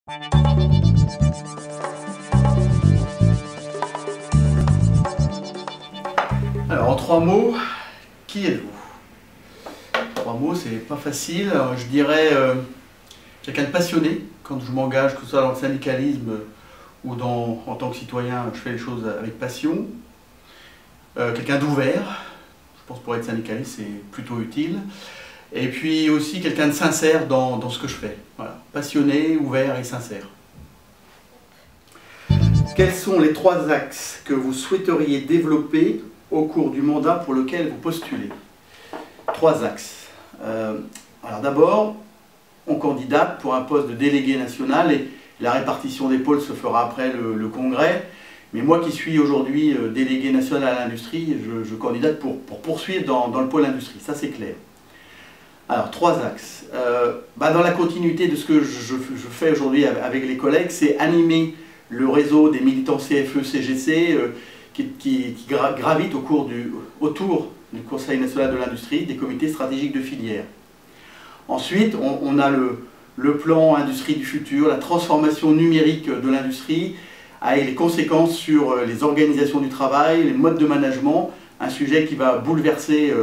Alors en 3 mots, qui êtes-vous? 3 mots, c'est pas facile. Alors, je dirais quelqu'un de passionné. Quand je m'engage, que ce soit dans le syndicalisme ou en tant que citoyen, je fais les choses avec passion. Quelqu'un d'ouvert. Je pense que pour être syndicaliste, c'est plutôt utile. Et puis aussi quelqu'un de sincère dans ce que je fais. Voilà. Passionné, ouvert et sincère. Quels sont les 3 axes que vous souhaiteriez développer au cours du mandat pour lequel vous postulez? 3 axes. Alors d'abord, on candidate pour un poste de délégué national et la répartition des pôles se fera après le congrès. Mais moi qui suis aujourd'hui délégué national à l'industrie, je candidate pour poursuivre dans le pôle industrie, ça c'est clair. Alors 3 axes. Dans la continuité de ce que je fais aujourd'hui avec les collègues, c'est animer le réseau des militants CFE-CGC qui gravitent autour du Conseil national de l'industrie, des comités stratégiques de filière. Ensuite, on a le plan Industrie du futur, la transformation numérique de l'industrie, avec les conséquences sur les organisations du travail, les modes de management, un sujet qui va bouleverser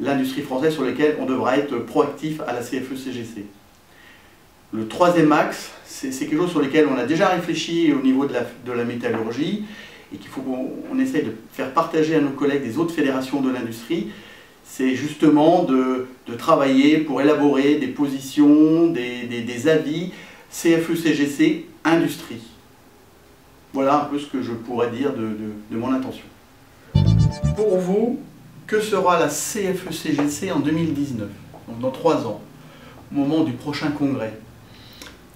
l'industrie française sur lequel on devra être proactif à la CFE-CGC. Le 3e axe, c'est quelque chose sur lequel on a déjà réfléchi au niveau de la métallurgie et qu'il faut qu'on essaye de faire partager à nos collègues des autres fédérations de l'industrie. C'est justement de travailler pour élaborer des positions, des avis CFE-CGC industrie. Voilà un peu ce que je pourrais dire de mon intention. Pour vous, que sera la CFE-CGC en 2019, donc dans 3 ans, au moment du prochain congrès?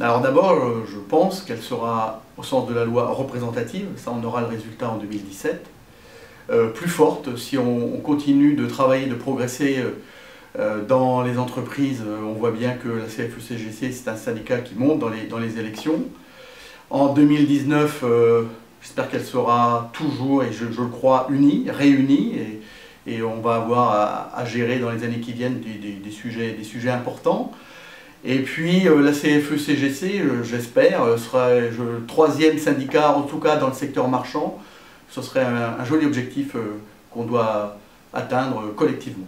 Alors d'abord, je pense qu'elle sera, au sens de la loi, représentative, ça on aura le résultat en 2017, plus forte si on continue de travailler, de progresser dans les entreprises. On voit bien que la CFE-CGC, c'est un syndicat qui monte dans les élections. En 2019, j'espère qu'elle sera toujours, et je le crois, réunie, et on va avoir à gérer dans les années qui viennent des sujets importants. Et puis la CFE-CGC, j'espère, sera le 3e syndicat, en tout cas dans le secteur marchand. Ce serait un joli objectif qu'on doit atteindre collectivement.